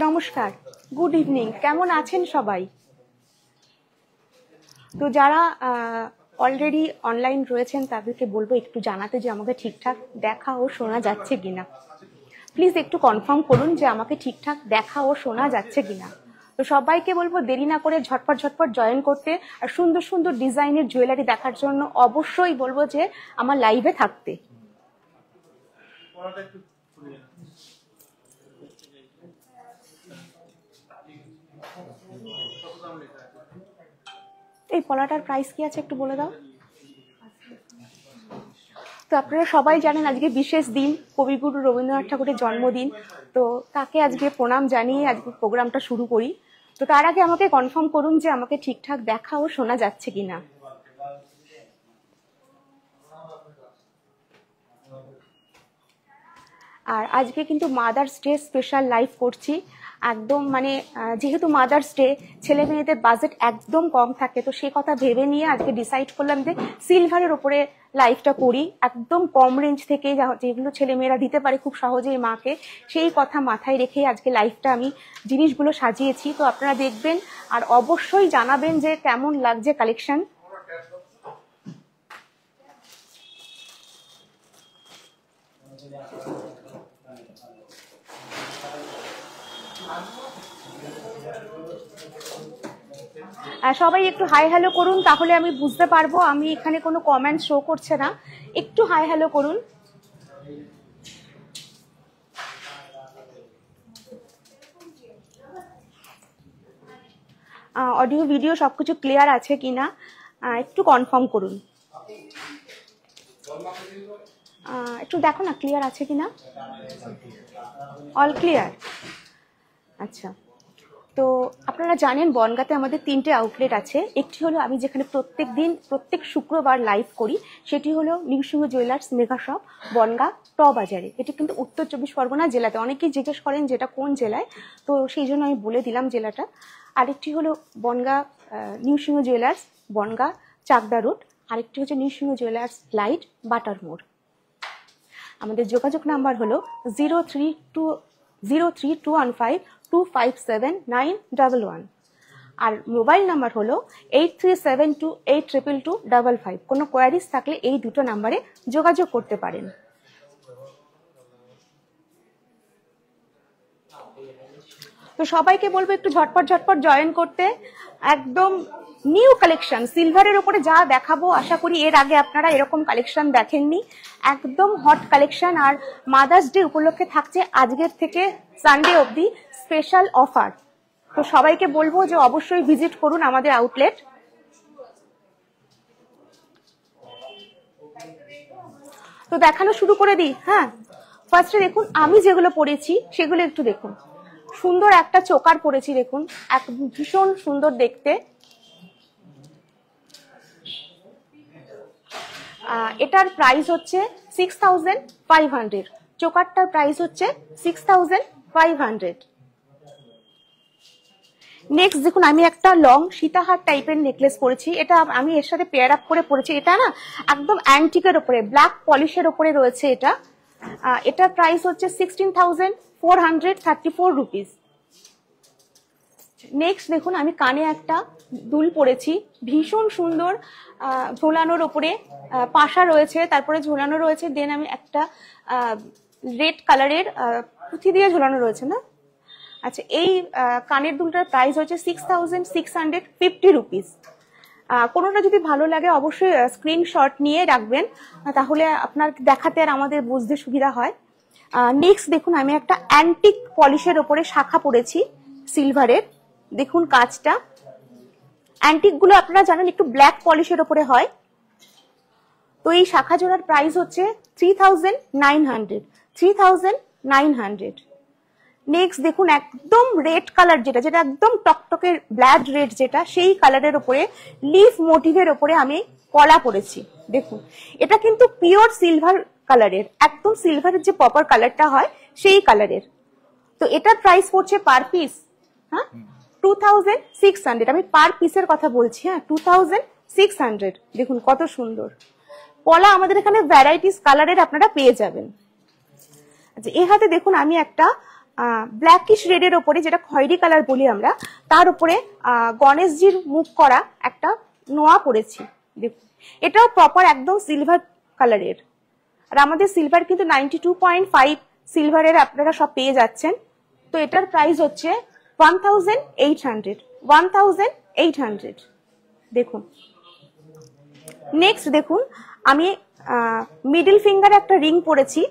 নমস্কার, good evening. কেমন আছেন সবাই? তো যারা অলরেডি অনলাইন রয়েছেন তাদেরকে বলবো একটু জানাতে যে আমাকে ঠিকঠাক দেখা ও শোনা যাচ্ছে কিনা। প্লিজ একটু কনফার্ম করুন যে আমাকে ঠিকঠাক দেখা ও শোনা যাচ্ছে কিনা। তো সবাইকে বলবো দেরি না করে ঝটপট ঝটপট জয়েন করতে, আর সুন্দর সুন্দর ডিজাইনের জুয়েলারি দেখার জন্য অবশ্যই বলবো যে আমার লাইভে থাকতে। এই পলাটার প্রাইস কি আছে একটু বলে দাও। তো আপনারা সবাই জানেন আজকে বিশেষ দিন, কবিগুরু রবীন্দ্রনাথ ঠাকুরের জন্মদিন। তো তাকে আজকে প্রণাম জানিয়ে আজকে প্রোগ্রামটা শুরু করি। তো তার আগে আমাকে কনফার্ম করুন যে আমাকে ঠিকঠাক দেখা ও শোনা যাচ্ছে কিনা। আর আজকে কিন্তু মাদার্স ডে স্পেশাল লাইভ করছি একদম, মানে যেহেতু মাদার্স ডে, ছেলে মেয়েদের বাজেট একদম কম থাকে, তো সে কথা ভেবে নিয়ে আজকে ডিসাইড করলাম যে সিলভারের ওপরে লাইভটা করি, একদম কম রেঞ্জ থেকে যেগুলো ছেলে মেয়েরা দিতে পারে খুব সহজেই মাকে, সেই কথা মাথায় রেখেই আজকে লাইভটা আমি জিনিসগুলো সাজিয়েছি। তো আপনারা দেখবেন আর অবশ্যই জানাবেন যে কেমন লাগছে কালেকশন। সবাই একটু হাই হ্যালো করুন, তাহলে আমি বুঝতে পারবো। আমি এখানে কোনো কমেন্ট শো করছে না, একটু হাই হ্যালো করুন। অডিও ভিডিও সবকিছু ক্লিয়ার আছে কিনা একটু কনফার্ম করুন। একটু দেখো না ক্লিয়ার আছে কিনা। All clear. আচ্ছা, তো আপনারা জানেন বনগাঁতে আমাদের 3টে আউটলেট আছে। একটি হলো আমি যেখানে প্রত্যেক শুক্রবার লাইভ করি, সেটি হলো নিউসিংহ জুয়েলার্স মেগা শপ, বনগাঁ ট বাজারে। এটি কিন্তু উত্তর 24 পরগনা জেলাতে। অনেকেই জিজ্ঞেস করেন যেটা কোন জেলায়, তো সেই জন্য আমি বলে দিলাম জেলাটা। আরেকটি হলো বনগাঁ নিউসিংহ জুয়েলার্স, বনগাঁ চাকদা রোড। আরেকটি হচ্ছে নিউসিংহ জুয়েলার্স লাইট, বাটার মোড়। আমাদের যোগাযোগ নাম্বার হলো 032152579111 আর মোবাইল নাম্বার হলো 8372822255। কোনো কোয়ারিজ থাকলে এই দুটো নাম্বারে যোগাযোগ করতে পারেন। তো সবাইকে বলবো একটু ঝটপট ঝটপট জয়েন করতে। একদম নিউ কালেকশন সিলভারের উপরে যা দেখাবো, আশা করি এর আগে আপনারা এরকম কালেকশন দেখেননি। একদম হট কালেকশন। আর মাদার্স ডে উপলক্ষে থাকছে আজকের থেকে সানডে অবধি স্পেশাল অফার। তো সবাইকে বলবো যে অবশ্যই ভিজিট করুন আমাদের আউটলেট। তো দেখানো শুরু করে দিই। হ্যাঁ, ফার্স্টে দেখুন আমি যেগুলো পরেছি সেগুলো একটু দেখুন। সুন্দর একটা চোকার পরেছি, দেখুন ভীষণ সুন্দর দেখতে। এটার প্রাইস হচ্ছে 6500। চোকারটার প্রাইস হচ্ছে 6500। নেক্সট দেখুন আমি একটা লং সীতাহার টাইপের নেকলেস পরেছি। এটা আমি এর সাথে পেয়ার আপ করে পরেছি। এটা না একদম অ্যান্টিকের ওপরে, ব্ল্যাক পলিশের ওপরে রয়েছে এটা। এটার প্রাইস হচ্ছে 16,434 রুপিস। নেক্সট দেখুন আমি কানে একটা দুল পরেছি, ভীষণ সুন্দর, ঝোলানোর ওপরে পাশা রয়েছে, তারপরে ঝোলানো রয়েছে। দেন আমি একটা রেড কালারের পুঁথি দিয়ে ঝোলানো রয়েছে না। আচ্ছা, এই কানের দুলটার প্রাইস হচ্ছে 6650 রুপিস। কোনোটা যদি ভালো লাগে অবশ্যই স্ক্রিনশট নিয়ে রাখবেন, তাহলে আপনার দেখাতে আর আমাদের বুঝতে সুবিধা হয়। নেক্সট দেখুন আমি একটা অ্যান্টিক পলিশের ওপরে শাখা পরেছি সিলভারের। দেখুন কাজটা, অ্যান্টিক গুলো আপনারা জানেন একটু ব্ল্যাক পলিশের ওপরে হয়। তো এই শাখা জোড়ার প্রাইস হচ্ছে 3900। নেক্সট দেখুন একদম রেড কালার, যেটা একদম টকটকে ব্ল্যাড রেড, যেটা সেই কালারের ওপরে লিফ মোটিভের ওপরে আমি কলা পরেছি। দেখুন এটা কিন্তু পিওর সিলভার কালারের, একদম সিলভারের যে প্রপার কালারটা হয় সেই কালারের। তো এটার প্রাইস পড়ছে পার পিস 2600। আমি পার পিসের কথা বলছি। হ্যাঁ, 2600। দেখুন কত সুন্দর পলা আমাদের এখানে ভ্যারাইটিস কালারের আপনারা পেয়ে যাবেন। আচ্ছা, এই হাতে দেখুন আমি একটা ব্ল্যাকিশ রেডের ওপরে, যেটা খয়েরি কালার বলি আমরা, তার উপরে গণেশজির মুখ করা একটা নোয়া পরেছি। দেখুন এটাও প্রপার একদম সিলভার কালারের। আর আমাদের সিলভার কিন্তু 92.5 সিলভারের আপনারা সব পেয়ে যাচ্ছেন। তো এটার প্রাইস হচ্ছে 1800। দেখুন নেক্সট দেখুন, আমি মিডল ফিঙ্গারে একটা রিং পরেছি,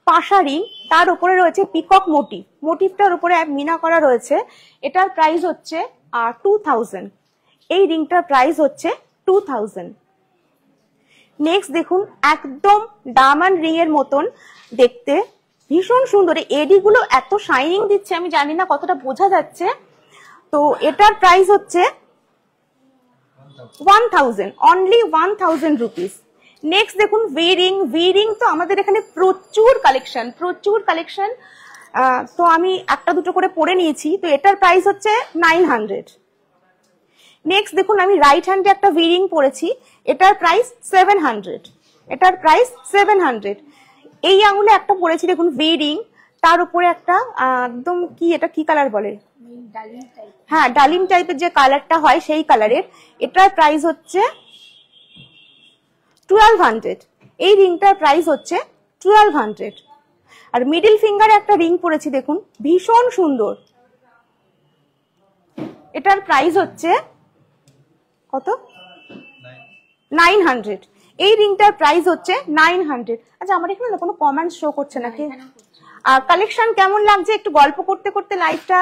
পাশা রিং, তার উপরে রয়েছে পিকক মোটিভ, মোটিভটার উপরে মিনা করা রয়েছে। এটার প্রাইস হচ্ছে 2000। এই রিংটার প্রাইস হচ্ছে 2000। নেক্সট দেখুন, একদম ডায়মন্ড রিং এর মতন দেখতে, ভীষণ সুন্দর। এডি গুলো এত শাইনিং দিচ্ছে, আমি জানি না কতটা বোঝা যাচ্ছে। তো এটার প্রাইস হচ্ছে 1000, অনলি 1000 রুপিস। নেক্সট দেখুন ভি রিং তো আমাদের এখানে প্রচুর কালেকশন। তো আমি একটা দুটো করে পরে নিয়েছি। তো এটার প্রাইস হচ্ছে 900। নেক্সট দেখুন, আমি রাইট হ্যান্ডে একটা ভি রিং পরেছি, এটার প্রাইস 700। এই আঙুলে একটা পরেছি দেখুন ভি রিং, তার উপরে একটা একদম এটা কি কালার বলে, হ্যাঁ ডালিম টাইপের যে কালারটা হয় সেই কালারের। এটার প্রাইস হচ্ছে 1200। এই রিংটার প্রাইস হচ্ছে 1200। আর মিডল ফিঙ্গারে একটা রিং পরেছি দেখুন, ভীষণ সুন্দর। এটার প্রাইস হচ্ছে কত, 900। এই রিংটার প্রাইস হচ্ছে 900। আচ্ছা আমার এখানে কোনো কমেন্টস শো করছে নাকি? কালেকশন কেমন লাগছে একটু গল্প করতে করতে লাইভটা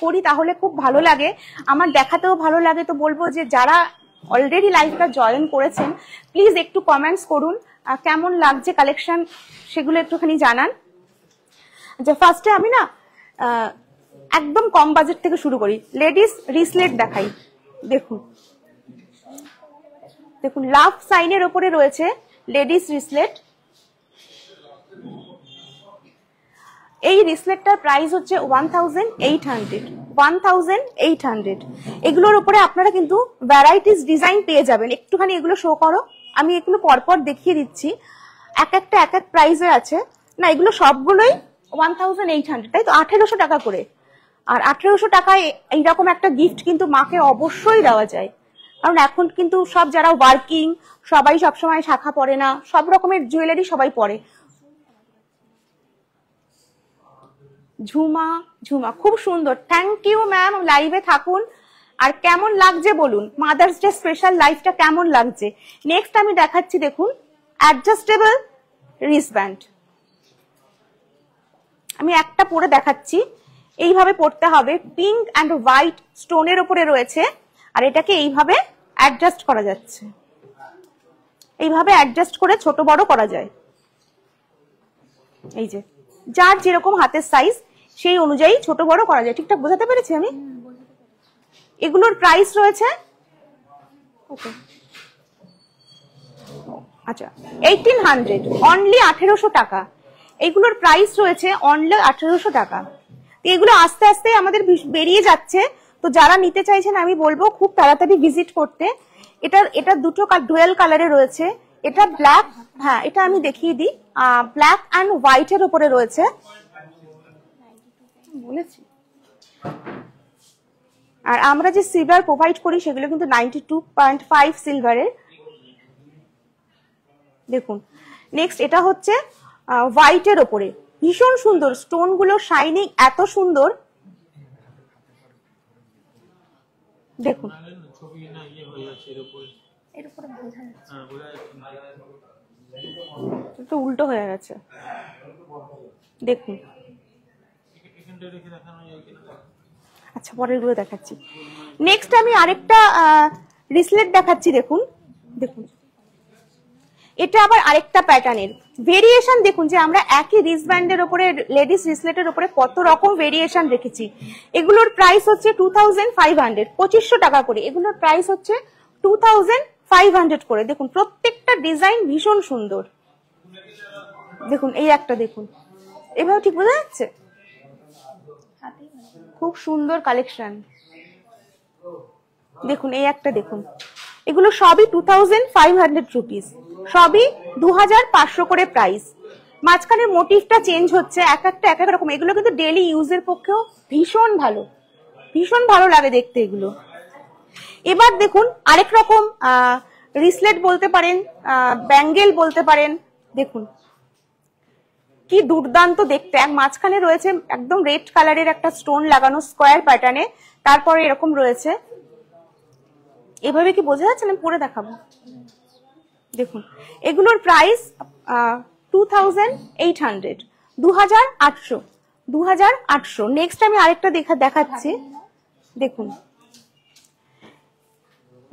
করি, তাহলে খুব ভালো লাগে, আমার দেখাতেও ভালো লাগে। তো বলবো যে যারা অলরেডি লাইভটা জয়েন করেছেন প্লিজ একটু কমেন্টস করুন, কেমন লাগছে কালেকশন সেগুলো একটুখানি জানান। যে ফার্স্টে আমি না একদম কম বাজেট থেকে শুরু করি, লেডিস রিসলেট দেখাই। দেখুন লাভ সাইনের ওপরে রয়েছে লেডিস রিসলেট। এই রিসলেটটার প্রাইস হচ্ছে 1800। এগুলোর উপরে আপনারা কিন্তু ভ্যারাইটিস ডিজাইন পেয়ে যাবেন। একটুখানি এগুলো শো করো, আমি এগুলো পরপর দেখিয়ে দিচ্ছি। এক একটা এক এক প্রাইসে আছে না, এগুলো সবগুলোই 1800, তাই তো 1800 টাকা করে। আর 1800 টাকায় এইরকম একটা গিফট কিন্তু মাকে অবশ্যই দেওয়া যায়, কারণ এখন কিন্তু সব যারা ওয়ার্কিং সবাই সবসময় শাখা পরে না, সব রকমের জুয়েলারি সবাই পরে। ঝুমা খুব সুন্দর, থ্যাংক ইউ ম্যাম, লাইভে থাকুন। আর কেমন লাগছে বলুন, মাদার্স ডে স্পেশাল লাইভটা কেমন লাগছে। নেক্সট আমি দেখাচ্ছি দেখুন অ্যাডজাস্টেবল রিস্টব্যান্ড। আমি একটা পরে দেখাচ্ছি, এইভাবে পড়তে হবে, পিঙ্ক অ্যান্ড হোয়াইট স্টোনের উপরে রয়েছে। আর এটাকে এইভাবে অ্যাডজাস্ট করা যাচ্ছে, এইভাবে অ্যাডজাস্ট করে ছোট বড় করা যায়। এই যে যার যেরকম হাতের সাইজ সেই অনুযায়ী ছোট বড় করা যায়। ঠিকঠাক বোঝাতে পেরেছি আমি? এগুলোর প্রাইস রয়েছে আচ্ছা 1800, অনলি 1800 টাকা। এগুলোর প্রাইস রয়েছে অনলি 1800 টাকা। এগুলো আস্তে আস্তে আমাদের বেরিয়ে যাচ্ছে, তো যারা নিতে চাইছেন আমি বলবো খুব তাড়াতাড়ি ভিজিট করতে। এটা দুটো ডুয়েল কালারে রয়েছে, এটা ব্ল্যাক, হ্যাঁ এটা আমি দেখিয়ে দিই, ব্ল্যাক অ্যান্ড হোয়াইট এর উপরে রয়েছে বলেছি। আর আমরা যে সিলভার প্রোভাইড করি সেগুলো কিন্তু 92.5 সিলভারের। দেখুন নেক্সট এটা হচ্ছে হোয়াইট এর উপরে, ভীষণ সুন্দর, স্টোন গুলো শাইনিং এত সুন্দর। দেখুন তো উল্টো হয়ে গেছে, দেখুন। আচ্ছা পরের গুলো দেখাচ্ছি। নেক্সট আমি আরেকটা রিসলেট দেখাচ্ছি, দেখুন এটা আবার আরেকটা প্যাটার্নের ভেরিয়েশন। দেখুন যে আমরা একই রিস্টব্যান্ডের উপরে, লেডিস রিসলেটের উপরে কত রকম ভেরিয়েশন রেখেছি। এগুলোর প্রাইস হচ্ছে 2500, 2500 টাকা করে। এগুলোর প্রাইস হচ্ছে 2500 করে। দেখুন প্রত্যেকটা ডিজাইন ভীষণ সুন্দর। দেখুন এই একটা দেখুন, এভাবে ঠিক বোঝা যাচ্ছে, খুব সুন্দর কালেকশন। দেখুন এই একটা দেখুন, এগুলো সবই 2500 রুপিস, সবই 2500 করে প্রাইস। মাঝখানের মোটিভটা চেঞ্জ হচ্ছে, এক একটা এক এক রকম। এগুলো কিন্তু ডেইলি ইউজের পক্ষেও ভীষণ ভালো, ভীষণ ভালো লাগে দেখতে এগুলো। এবার দেখুন আরেক রকম রিসলেট বলতে পারেন, ব্যাঙ্গেল বলতে পারেন। দেখুন কি দুর্দান্ত দেখতে, এক মাঝখানে রয়েছে একদম রেড কালারের একটা স্টোন লাগানো স্কোয়ার প্যাটার্নে, তারপরে এরকম রয়েছে। এভাবে কি বোঝা যাচ্ছে? আমি পরে দেখাবো। দেখুন এগুলোর প্রাইস 2800, 2800, 2800। নেক্সট আমি আরেকটা দেখাচ্ছি। দেখুন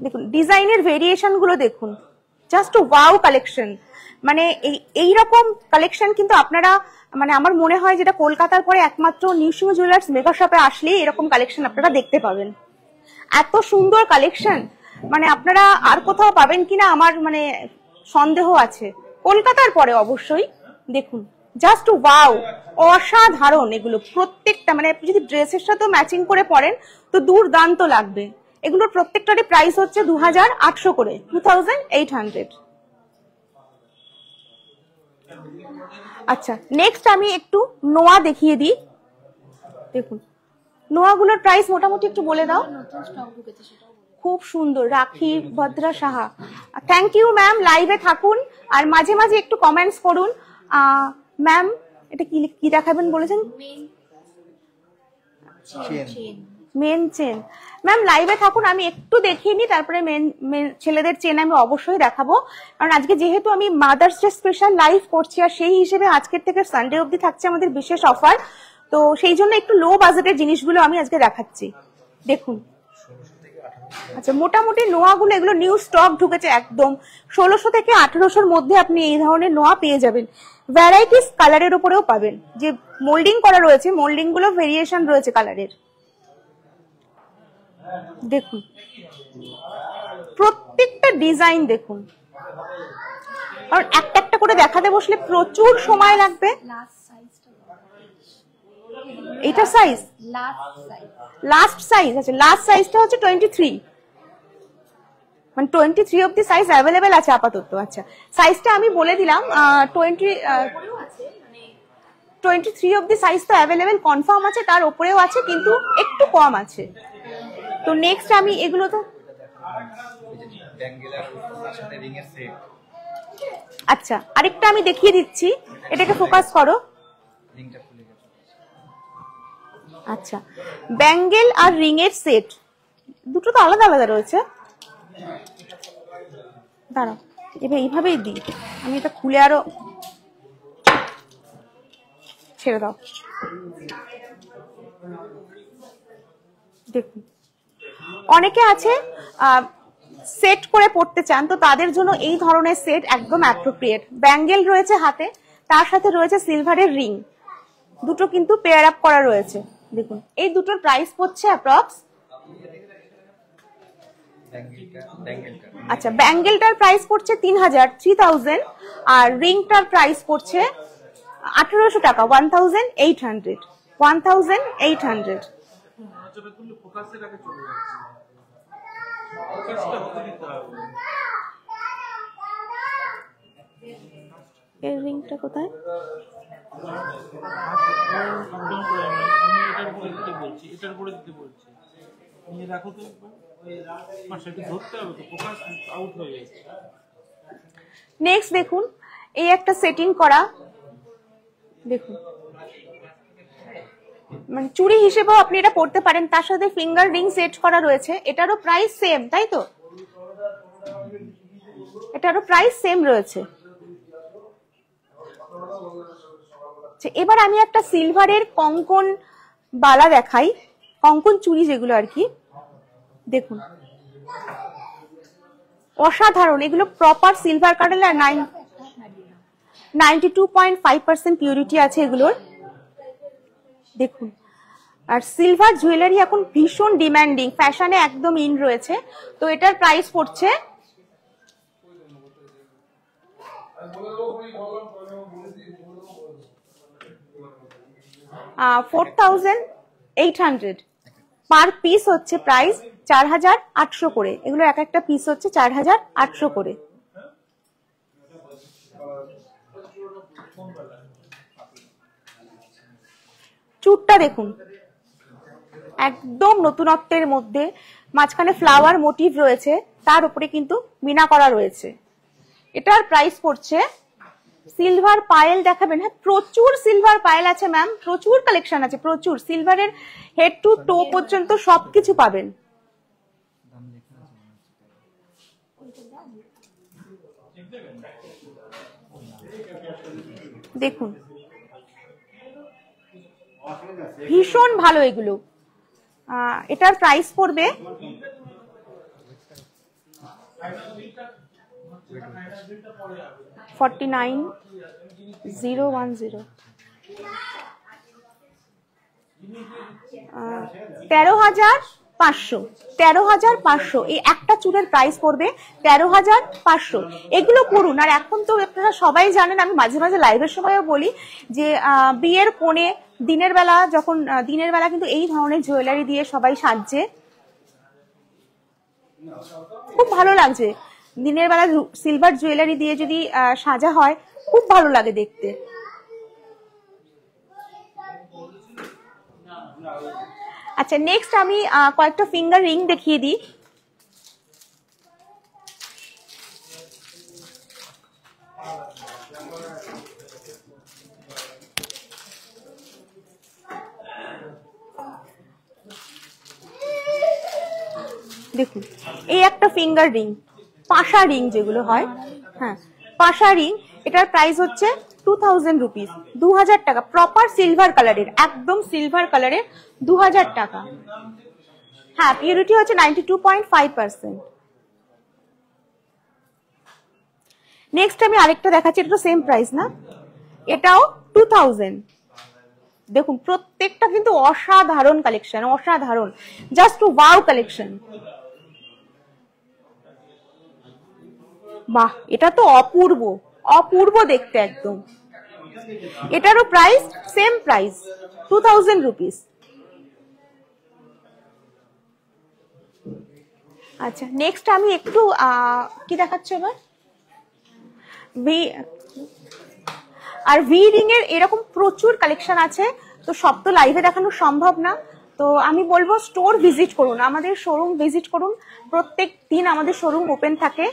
দেখুন ডিজাইনের ভেরিয়েশন গুলো দেখুন, জাস্ট ওয়াও কালেকশন। মানে এইরকম কালেকশন কিন্তু আপনারা, মানে আমার মনে হয় যেটা কলকাতার পরে একমাত্র নিউসিং জুয়েলার্স মেগা শপে আসলেই এরকম কালেকশন আপনারা দেখতে পাবেন। এত সুন্দর কালেকশন মানে আপনারা আর কোথাও পাবেন কিনা আমার মানে সন্দেহ আছে, কলকাতার পরে অবশ্যই। দেখুন জাস্ট ওয়াও, অসাধারণ এগুলো প্রত্যেকটা। মানে আপনি যদি ড্রেসের সাথে ম্যাচিং করে পরেন তো দুর্দান্ত লাগবে। এগুলোর প্রত্যেকটারই প্রাইস হচ্ছে 2800 করে, 2800। আচ্ছা নেক্সট আমি একটু নোয়া দেখিয়ে দিই। দেখুন নোয়াগুলোর প্রাইস মোটামুটি একটু বলে দাও। খুব সুন্দর, রাখি ভদ্রা সাহা, থ্যাংক ইউ ম্যাম, লাইভে থাকুন আর মাঝে মাঝে একটু কমেন্টস করুন। ম্যাম এটা কি দেখাবেন বলেছেন? Main chain. ম্যাম লাইভে থাকুন, আমি একটু দেখিয়ে নিই, তারপরে ছেলেদের চেন আমি অবশ্যই দেখাবো। কারণ আজকে যেহেতু আমি মাদার্স ডে স্পেশাল লাইভ করছি, আর সেই হিসেবে আজকের থেকে সানডে অবধি থাকছে আমাদের বিশেষ অফার, তো সেই জন্য একটু লো বাজেটের জিনিসগুলো আমি আজকে দেখাচ্ছি। দেখুন আচ্ছা মোটামুটি নোয়াগুলো এগুলো নিউ স্টক ঢুকেছে একদম। 1600 থেকে 1800-র মধ্যে আপনি এই ধরনের নোয়া পেয়ে যাবেন। ভ্যারাইটিস কালারের উপরেও পাবেন, যে মোল্ডিং করা রয়েছে মোল্ডিং গুলো ভেরিয়েশন রয়েছে কালারের। দেখুন প্রত্যেকটা ডিজাইন দেখুন, কারণ একটা একটা করে দেখাতে বসলে প্রচুর সময় লাগবে। এটা সাইজ লাস্ট সাইজ আছে, লাস্ট সাইজটা হচ্ছে 23, মানে 23 অব্দি সাইজ অ্যাভেলেবেল আছে আপাতত। আচ্ছা সাইজটা আমি বলে দিলাম, 23 অব্দি সাইজ তো অ্যাভেলেবেল কনফার্ম আছে, তার উপরেও আছে কিন্তু একটু কম আছে। তো নেক্সট আমি এগুলো তো আচ্ছা আরেকটা আমি দেখিয়ে দিচ্ছি, এটাকে ফোকাস করো। আচ্ছা ব্যাঙ্গেল আর রিং এর সেট, দুটো তো আলাদা আলাদা রয়েছে। দাঁড়াও এবার এইভাবেই দিই আমি, এটা খুলে আরো ছেড়ে দাও। দেখুন অনেকে আছে সেট করে পড়তে চান, তো তাদের জন্য এই ধরনের সেট একদম অ্যাপ্রোপ্রিয়েট। ব্যাঙ্গেল রয়েছে হাতে, তার সাথে রয়েছে সিলভারের রিং, দুটো কিন্তু পেয়ার আপ করা রয়েছে। দেখুন এই দুটোর প্রাইস পড়ছে অ্যাপ্রক্স, আচ্ছা ব্যাঙ্গেলটার প্রাইস পড়ছে 3000, আর রিংটার প্রাইস পড়ছে 1800 টাকা, 1800, 1800। এর রিংটা কোথায়? নেক্সট দেখুন এই একটা সেটিং করা, দেখুন মানে চুড়ি হিসেবেও আপনি এটা পড়তে পারেন, তার সাথে ফিঙ্গার রিং সেট করা রয়েছে। এটারও প্রাইস সেম, তাই তো? এটারও প্রাইস সেম রয়েছে। এবার আমি একটা সিলভারের কঙ্কন বালা দেখাই, কঙ্কন চুড়ি যেগুলো আর কি। দেখুন অসাধারণ, এগুলো প্রপার সিলভার কালার, 92.5% পিউরিটি আছে এগুলোর। দেখুন আর সিলভার জুয়েলারি এখন ভীষণ ডিমান্ডিং, ফ্যাশনে একদম ইন রয়েছে। তো এটার প্রাইস পড়ছে 4800 পার পিস হচ্ছে প্রাইস 4800 করে। এগুলো এক একটা পিস হচ্ছে 4800 করে। চুটটা দেখুন, একদম নতুনত্বের মধ্যে, মাঝখানে ফ্লাওয়ার মোটিভ রয়েছে, তার উপরে কিন্তু মিনা করা রয়েছে। এটার প্রাইস পড়ছে, সিলভার পায়েল দেখাবেন? হ্যাঁ, প্রচুর সিলভার পায়েল আছে ম্যাম, প্রচুর কালেকশন আছে, প্রচুর। সিলভারের হেড টু টো পর্যন্ত সবকিছু পাবেন। দেখুন ভীষণ ভালো এগুলো। এটার প্রাইস পড়বে 49,010। 13,500। 13,500 এই একটা চুলের প্রাইস পড়বে 13,500। এগুলো করুন। আর এখন তো আপনারা সবাই জানেন, আমি মাঝে মাঝে লাইভের সময়ও বলি যে বিয়ের কোণে দিনের বেলা, যখন দিনের বেলা কিন্তু এই ধরনের জুয়েলারি দিয়ে সবাই সাজছে, খুব ভালো লাগছে। দিনের বেলা সিলভার জুয়েলারি দিয়ে যদি সাজা হয়, খুব ভালো লাগে দেখতে। আচ্ছা, নেক্সট আমি কয়েকটা ফিঙ্গার রিং দেখিয়ে দিই। দেখুন, এই একটা ফিঙ্গার রিং, পাশা রিং যেগুলো হয়, হ্যাঁ পাশা রিং। এটার প্রাইস হচ্ছে 2000 রুপিস, 2000 টাকা। প্রপার সিলভার কালারের, একদম সিলভার কালারের, 2000 টাকা। হ্যাঁ, পিউরিটি হচ্ছে 92.5%। নেক্সট আমি আরেকটা দেখাচ্ছি, এটা তো সেম প্রাইস না, এটাও 2000। দেখুন প্রত্যেকটা কিন্তু অসাধারণ কালেকশন, অসাধারণ, জাস্ট ওয়াও কালেকশন। বাহ, এটা তো অপূর্ব, অপূর্ব দেখতে একদম। এটারও প্রাইস সেম প্রাইস, 2000 রুপিস। আচ্ছা, নেক্সট আমি একটু কি দেখাচ্ছি এবার, আর ভি রিং এর এরকম প্রচুর কালেকশন আছে, তো সব তো লাইভে দেখানো সম্ভব না। তো আমি বলবো স্টোর ভিজিট করুন, আমাদের শোরুম ভিজিট করুন, প্রত্যেক দিন আমাদের শোরুম ওপেন থাকে।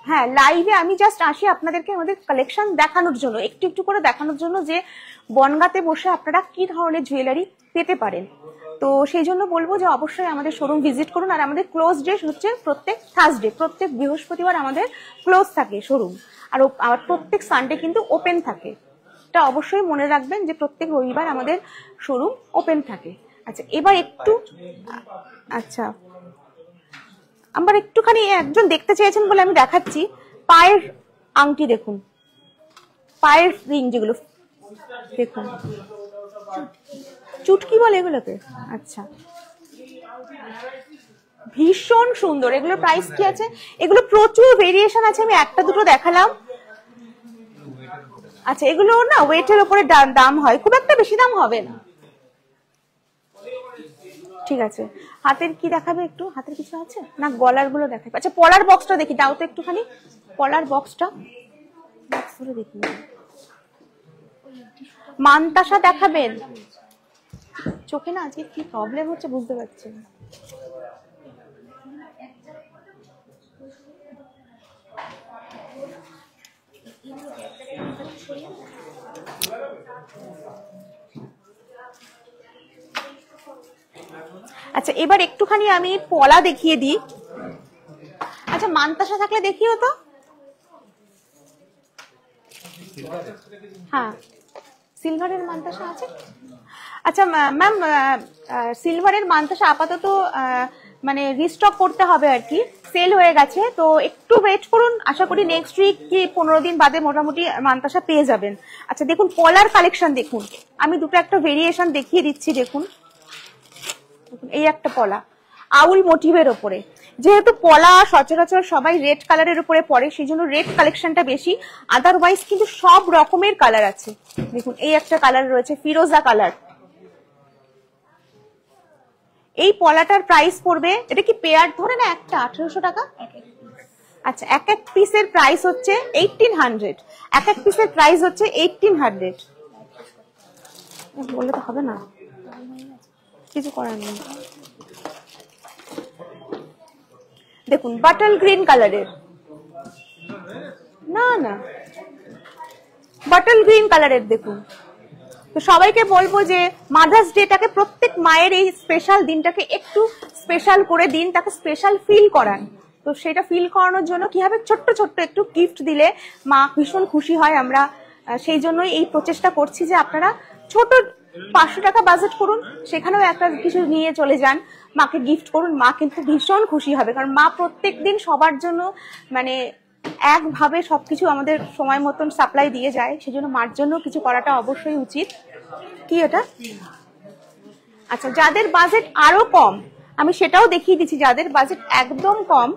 হ্যাঁ, লাইভে আমি জাস্ট আসি আপনাদেরকে আমাদের কালেকশন দেখানোর জন্য, একটু একটু করে দেখানোর জন্য, যে বনগাঁতে বসে আপনারা কি ধরনের জুয়েলারি পেতে পারেন। তো সেই জন্য বলবো যে অবশ্যই আমাদের শোরুম ভিজিট করুন। আর আমাদের ক্লোজ ডে হচ্ছে প্রত্যেক থার্সডে, প্রত্যেক বৃহস্পতিবার আমাদের ক্লোজ থাকে শোরুম, আর প্রত্যেক সানডে কিন্তু ওপেন থাকে। এটা অবশ্যই মনে রাখবেন যে প্রত্যেক রবিবার আমাদের শোরুম ওপেন থাকে। আচ্ছা, এবার একটু, আচ্ছা আমার একটুখানি একজন দেখতে চেয়েছেন বলে আমি দেখাচ্ছি। পায়ের আংটি দেখুন, পায়ের রিং যেগুলো, দেখুন চুটকি বলে এগুলোকে। আচ্ছা, ভীষণ সুন্দর। এগুলোর প্রাইস কি আছে? এগুলো প্রচুর ভেরিয়েশন আছে, আমি একটা দুটো দেখালাম। আচ্ছা, এগুলো না ওয়েটের উপরে দাম হয়, খুব একটা বেশি দাম হবে না। ঠিক আছে, হাতের কি দেখাবে একটু? হাতের কিছু আছে না? গলার গুলো দেখাবে। আচ্ছা, পলার বক্সটা দেখি, দাও তো একটুখানি পলার বক্সটা, দেখি। মানতাসা দেখাবেন? চোখে না আজকে কি প্রবলেম হচ্ছে বুঝতে পারছি না। আচ্ছা, এবার একটুখানি আমি পলা দেখিয়ে দিই। আচ্ছা, মানতাসা থাকলে দেখিও তো। হ্যাঁ, সিলভারের মানতাসা আছে। আচ্ছা ম্যাম, সিলভারের মানতাসা আপাতত মানে রিস্টক করতে হবে আর কি, সেল হয়ে গেছে, তো একটু ওয়েট করুন। আশা করি নেক্সট উইক কি 15 দিন বাদে মোটামুটি মানতাসা পেয়ে যাবেন। আচ্ছা, দেখুন পলার কালেকশন দেখুন, আমি দুটো একটা ভেরিয়েশন দেখিয়ে দিচ্ছি। দেখুন, এই একটা পলা আউল মোটিভের ওপরে, যেহেতু পলা সচরাচর সবাই রেড কালারের উপরে পরে, সেই জন্য রেড কালেকশনটা বেশি। আদারওয়াইজ কিন্তু সব রকমের কালার আছে। দেখুন, এই একটা কালার রয়েছে ফিরোজা কালার। এই পলাটার প্রাইস পড়বে, এটা কি পেয়ার ধরে না একটা 1800 টাকা? আচ্ছা, এক এক পিসের প্রাইস হচ্ছে 1800, এক এক পিসের প্রাইস হচ্ছে 1800। বললে তো হবে না, কিছু করার নেই। দেখুন বাটল গ্রিন কালারের, না না বাটল গ্রিন কালারের দেখুন। তো সবাইকে বলবো যে মাদার্স ডেটাকে, প্রত্যেক মায়ের এই স্পেশাল দিনটাকে একটু স্পেশাল করে দিন, তাকে স্পেশাল ফিল করান। তো সেটা ফিল করানোর জন্য কি হবে, ছোট্ট ছোট্ট একটু গিফট দিলে মা ভীষণ খুশি হয়। আমরা সেই জন্যই এই প্রচেষ্টা করছি যে আপনারা ছোট 500 টাকা বাজেট করুন, সেখানেও একটা কিছু নিয়ে চলে যান, মাকে গিফট করুন, মা কিন্তু ভীষণ খুশি হবে। কারণ মা প্রত্যেক দিন সবার জন্য মানে একভাবে সবকিছু আমাদের সময় মতন সাপ্লাই দিয়ে যায়, সেজন্য মার জন্য কিছু করাটা অবশ্যই উচিত। কি এটা? আচ্ছা, যাদের বাজেট আরো কম আমি সেটাও দেখিয়ে দিচ্ছি, যাদের বাজেট একদম কম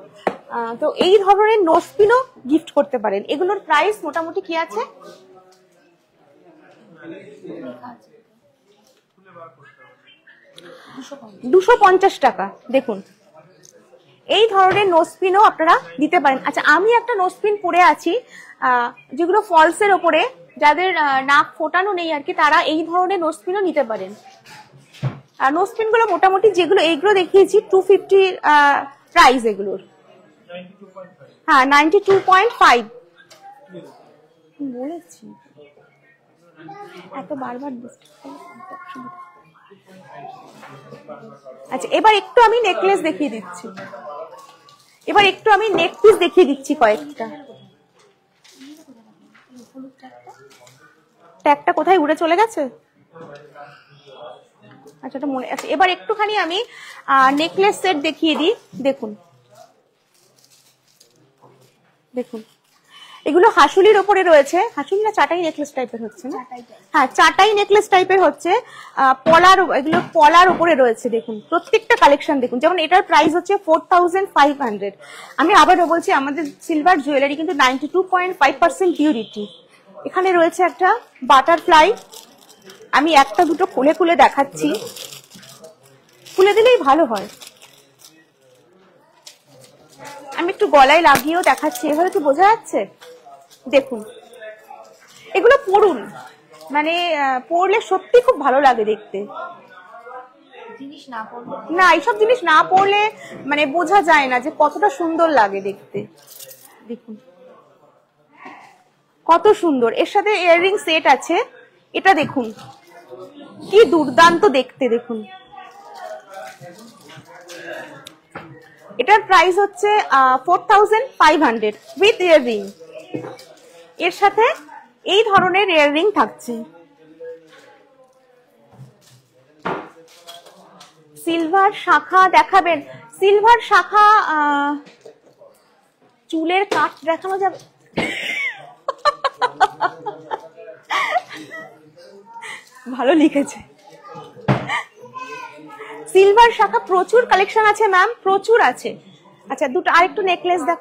তো এই ধরনের নোজপিনও গিফট করতে পারেন। এগুলোর প্রাইস মোটামুটি কি আছে, 250 টাকা। দেখুন এই ধরনের নোজপিনও আপনারা দিতে পারেন। আচ্ছা, আমি একটা নোজপিন পরে আছি যেগুলো ফলসের ওপরে, যাদের নাক ফোটানো নেই আর কি, তারা এই ধরনের নোজপিনও নিতে পারেন। আর নোজপিন গুলো মোটামুটি যেগুলো এইগুলো দেখিয়েছি 250 প্রাইস এগুলোর। হ্যাঁ 92.5 বলেছি, এত বারবার। আচ্ছা, এবার একটু আমি নেকলেস দেখিয়ে দিচ্ছি, এবার একটু আমি নেক পিস দেখিয়ে দিচ্ছি কয়েকটা। ট্যাগটা কোথায় উড়ে চলে গেছে? আচ্ছা, এটা মনে আছে। এবার একটুখানি আমি নেকলেস সেট দেখিয়ে দিই। দেখুন দেখুন এগুলো হাসুলির ওপরে রয়েছে, হাসুলি না চাটাই নেকলেস টাইপের হচ্ছে না? হ্যাঁ, চাটাই নেকলেস টাইপের হচ্ছে, পলার, এগুলো পলার ওপরে রয়েছে। দেখুন প্রত্যেকটা কালেকশন দেখুন, যেমন এটার প্রাইস হচ্ছে 4500। আমি আবারও বলছি, আমাদের সিলভার জুয়েলারি কিন্তু 92.5% পিউরিটি। এখানে রয়েছে একটা বাটারফ্লাই, আমি একটা দুটো খুলে খুলে দেখাচ্ছি, খুলে দিলেই ভালো হয়। আমি একটু গলায় লাগিয়েও দেখাচ্ছি, এভাবে কি বোঝা যাচ্ছে? দেখুন এগুলো পরুন, মানে পরলে সত্যি খুব ভালো লাগে দেখতে। না, এইসব জিনিস না পরলে মানে বোঝা যায় না যে কতটা সুন্দর লাগে দেখতে। দেখুন কত সুন্দর, এর সাথে ইয়াররিং সেট আছে। এটা দেখুন কি দুর্দান্ত দেখতে। দেখুন এটার প্রাইস হচ্ছে 4500 উইথ ইয়াররিং। এর সাথে এই ধরনের ইয়াররিং থাকছে। সিলভার শাখা দেখাবেন? সিলভার শাখা চুলের কাট দেখানো যাবে? ভালো লিখেছে। সিলভার শাখা প্রচুর কালেকশন আছে ম্যাম, প্রচুর আছে। আচ্ছা, দুটো আরেকটু নেকলেস দেখ।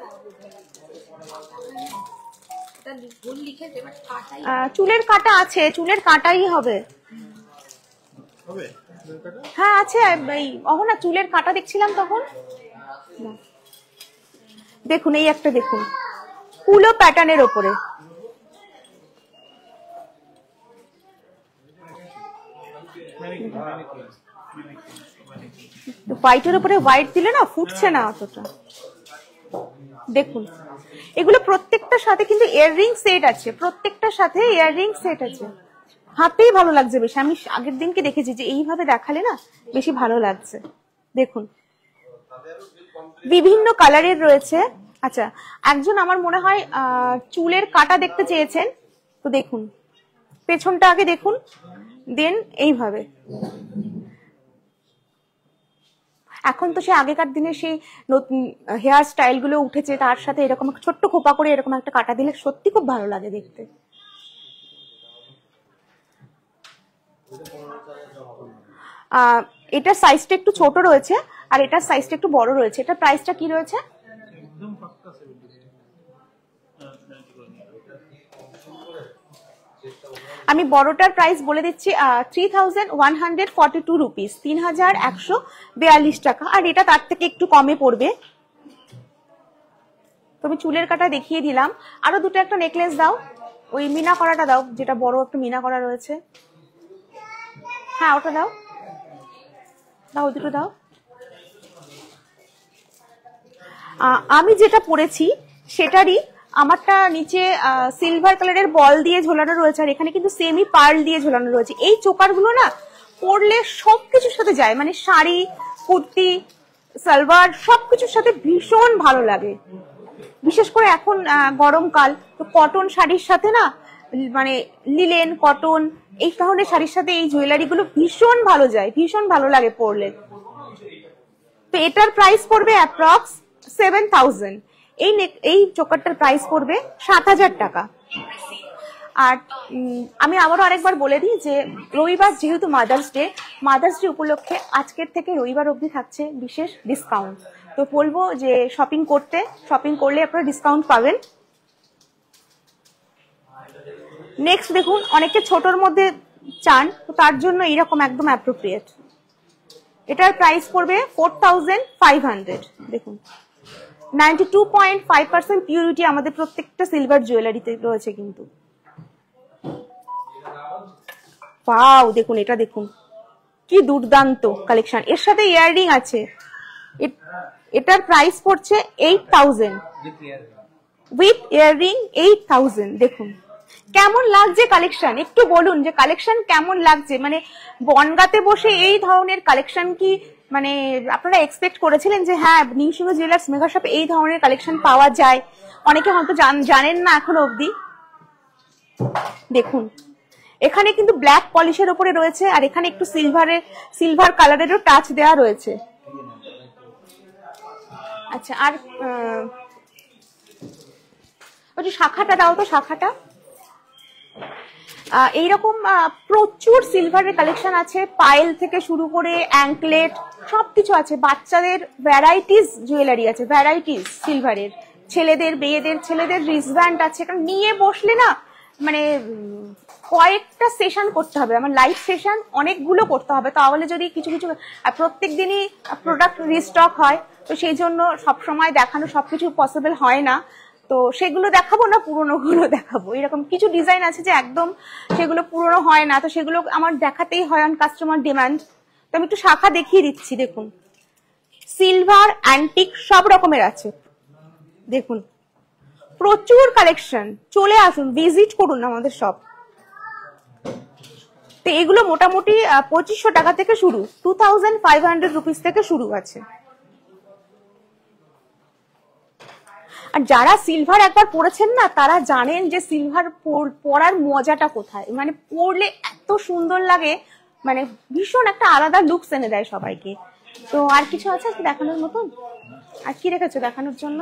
চুলের কাটা আছে, চুলের কাটাই হবে। হ্যাঁ আছে, না চুলের কাটা দেখছিলাম তখন। দেখুন এই একটা দেখুন, পুলো প্যাটার্নের ওপরে। হোয়াইটের উপরে হোয়াইট দিলে না ফুটছে না অতটা। দেখুন এগুলো প্রত্যেকটার সাথে কিন্তু ইয়াররিং সেট আছে, প্রত্যেকটার সাথে ইয়াররিং সেট আছে। হাতেই ভালো লাগছে বেশি, আমি আগের দিনকে দেখেছি যে এইভাবে দেখালে না বেশি ভালো লাগছে। দেখুন বিভিন্ন কালারের রয়েছে। আচ্ছা, একজন আমার মনে হয় চুলের কাটা দেখতে চেয়েছেন, তো দেখুন পেছনটা আগে দেখুন, দেন এইভাবে। এখন তো সে আগেকার দিনে সেই নতুন হেয়ার স্টাইল গুলো উঠেছে, তার সাথে এরকম ছোট্ট খোপা করে এরকম একটা কাটা দিলে সত্যি খুব ভালো লাগে দেখতে। এটার সাইজটা একটু ছোট রয়েছে আর এটার সাইজটা একটু বড় রয়েছে। এটার প্রাইসটা কি রয়েছে? আমি বড়টার প্রাইস বলে দিচ্ছি 3142 রুপিস, 3142 টাকা। আর এটা তার থেকে একটু কমে পড়বে। তুমি চুলের কাটা দেখিয়ে দিলাম, আরো দুটো একটা নেকলেস দাও, ওই মিনা করাটা দাও, যেটা বড় একটা মিনা করা রয়েছে। হ্যাঁ ওটা দাও, দাও দুটো দাও। আমি যেটা পরেছি সেটারই আমারটা নিচে সিলভার কালারের বল দিয়ে ঝোলানো রয়েছে, আর এখানে কিন্তু সেমি পার্ল দিয়ে ঝোলানো রয়েছে। এই চোকার গুলো না পরলে সবকিছুর সাথে যায়, মানে শাড়ি, কুর্তি, সালোয়ার সবকিছুর সাথে ভীষণ ভালো লাগে। বিশেষ করে এখন গরমকাল, তো কটন শাড়ির সাথে না, মানে লিলেন কটন এই ধরনের শাড়ির সাথে এই জুয়েলারি গুলো ভীষণ ভালো যায়, ভীষণ ভালো লাগে পরলে। তো এটার প্রাইস পড়বে অ্যাপ্রক্স 7000। এই চোকারটার প্রাইস পড়বে 7000 টাকা। আর আমি আবারও আরেকবার বলে দিই যে রবিবার যেহেতু মাদার্স ডে উপলক্ষে আজকের থেকে রবিবার অবধি থাকছে বিশেষ ডিসকাউন্ট। তো বলবো যে শপিং করলে আপনারা ডিসকাউন্ট পাবেন। নেক্সট দেখুন, অনেকে ছোটর মধ্যে চান, তো তার জন্য এইরকম একদম অ্যাপ্রোপ্রিয়েট। এটার প্রাইস পড়বে 4500। দেখুন 92.5% পিউরিটি আমাদের প্রত্যেকটা সিলভার জুয়েলারিতে রয়েছে কিন্তু। ওয়াও, দেখুন এটা দেখুন কি দুর্দান্ত কালেকশন, এর সাথে ইয়াররিং আছে। এটার প্রাইস পড়ছে 8000 উইথ ইয়াররিং 8000। দেখুন কেমন লাগছে কালেকশন, একটু বলুন যে কালেকশন কেমন লাগছে। মানে বনগাঁতে বসে এই ধরনের কালেকশন কি মানে আপনারা এক্সপেক্ট করেছিলেন যে হ্যাঁ নিউ সিংহ জুয়েলার্স মেগা শপে এই ধরনের কালেকশন পাওয়া যায়? অনেকে হয়তো জানেন না এখনো অবধি। দেখুন এখানে কিন্তু ব্ল্যাক পলিশের উপরে রয়েছে, আর এখানে একটু সিলভার কালারেরও টাচ দেওয়া রয়েছে। আচ্ছা, আর ওই যে শাখাটা দাও তো, শাখাটা। এইরকম প্রচুর সিলভারের কালেকশন আছে, পায়েল থেকে শুরু করে অ্যাঙ্কলেট সবকিছু আছে। বাচ্চাদের ভ্যারাইটিস জুয়েলারি আছে, ভ্যারাইটিস সিলভারের। ছেলেদের ছেলেদের রিস্টব্যান্ড আছে। কারণ নিয়ে বসলে না মানে কয়েকটা সেশন করতে হবে, আমার লাইভ সেশন অনেকগুলো করতে হবে, তাহলে যদি কিছু প্রত্যেক দিনই প্রোডাক্ট রিস্টক হয়, তো সেই জন্য সবসময় দেখানো সবকিছু পসিবল হয় না। তো সেগুলো দেখাবো না, পুরোনো গুলো দেখাবো। এরকম কিছু ডিজাইন আছে যে একদম সেগুলো পুরোনো হয় না, তো সেগুলো আমার দেখাতেই হয় অন কাস্টমার ডিমান্ড। তো আমি একটু শাখা দেখিয়ে দিচ্ছি। দেখুন সিলভার অ্যান্টিক সব রকমের আছে। দেখুন প্রচুর কালেকশন, চলে আসুন, ভিজিট করুন আমাদের শপ। তো এগুলো মোটামুটি 2500 টাকা থেকে শুরু, 2500 রুপিস থেকে শুরু আছে। আর যারা সিলভার একবার পরেছেন না তারা জানেন যে সিলভার পরার মজাটা কোথায়। মানে পরলে এত সুন্দর লাগে, মানে ভীষণ একটা আলাদা লুকস এনে দেয় সবাইকে। তো আর কিছু আছে দেখানোর মতন? আর কি রেখেছো দেখানোর জন্য?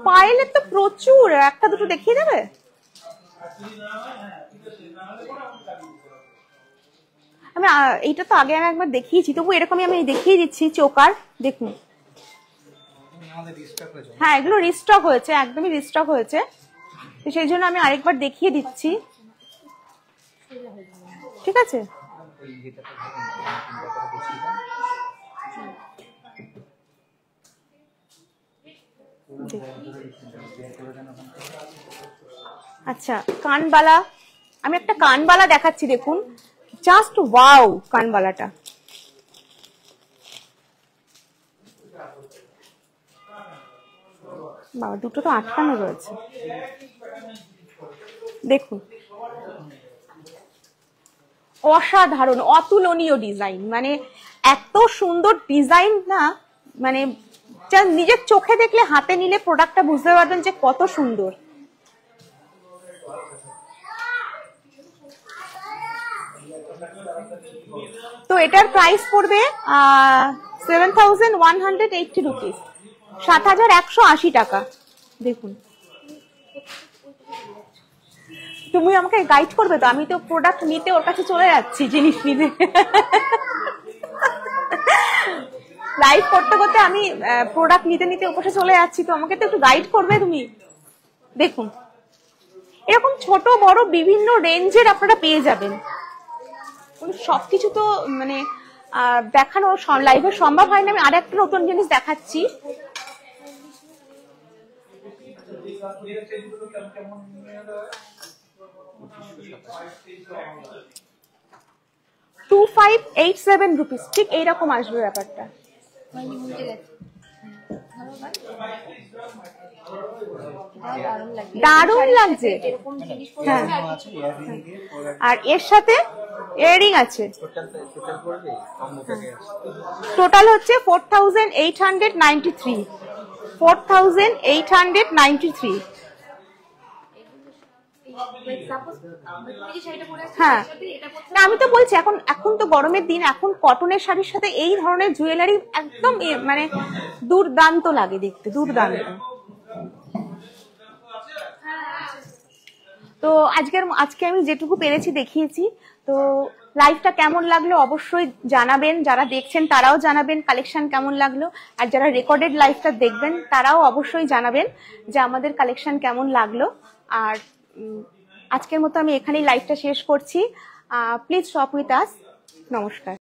পায়েলের তো প্রচুর, একটা দুটো দেখিয়ে দেবে? আমি এইটা তো আগে আমি একবার দেখিয়েছি, তবু এরকমই আমি দেখিয়ে দিচ্ছি। চোকার দেখুন, হ্যাঁ এগুলো রিস্টক হয়েছে, একদমই রিস্টক হয়েছে, তো সেই জন্য আমি আরেকবার দেখিয়ে দিচ্ছি। ঠিক আছে, আচ্ছা কানবালা, আমি একটা কানবালা দেখাচ্ছি। দেখুন জাস্ট ওয়াও কানবালাটা। বাবা দুটো তো আটকানো রয়েছে। দেখুন অসাধারণ, অতুলনীয় ডিজাইন, মানে এত সুন্দর ডিজাইন না, মানে নিজের চোখে দেখলে, হাতে নিলে প্রোডাক্টটা বুঝতে পারবেন যে কত সুন্দর। তো এটার প্রাইস পড়বে 7180 রুপিস, 7180 টাকা। দেখুন তুমি আমাকে গাইড করবে তো, আমি তো প্রোডাক্ট নিতে ওর কাছে চলে যাচ্ছি, জিনিস নিতে। লাইভ করতে করতে আমি প্রোডাক্ট নিতে ওপাশে চলে যাচ্ছি, তো আমাকে তো একটু গাইড করবে তুমি। দেখুন এরকম ছোট বড় বিভিন্ন রেঞ্জের আপনারা পেয়ে যাবেন। সবকিছু তো মানে দেখানো লাইভে সম্ভব হয় না, আমি আর একটা নতুন জিনিস দেখাচ্ছি। ₹2587 ঠিক এইরকম আসবে ব্যাপারটা। দারুণ লাগছে। হ্যাঁ, আর এর সাথে ইয়ারিং আছে। টোটাল হচ্ছে 4893। 4893। হ্যাঁ, না আমি তো বলছি এখন তো গরমের দিন, এখন কটনের শাড়ির সাথে এই ধরনের জুয়েলারি একদম মানে দুর্দান্ত লাগে দেখতে, দুর্দান্ত। তো আজকে আমি যেটুকু পেরেছি দেখিয়েছি। তো লাইভটা কেমন লাগলো অবশ্যই জানাবেন, যারা দেখছেন তারাও জানাবেন কালেকশন কেমন লাগলো, আর যারা রেকর্ডেড লাইভটা দেখবেন তারাও অবশ্যই জানাবেন যে আমাদের কালেকশন কেমন লাগলো। আর আজকের মতো আমি এখানেই লাইভটা শেষ করছি। Please shop with us. নমস্কার।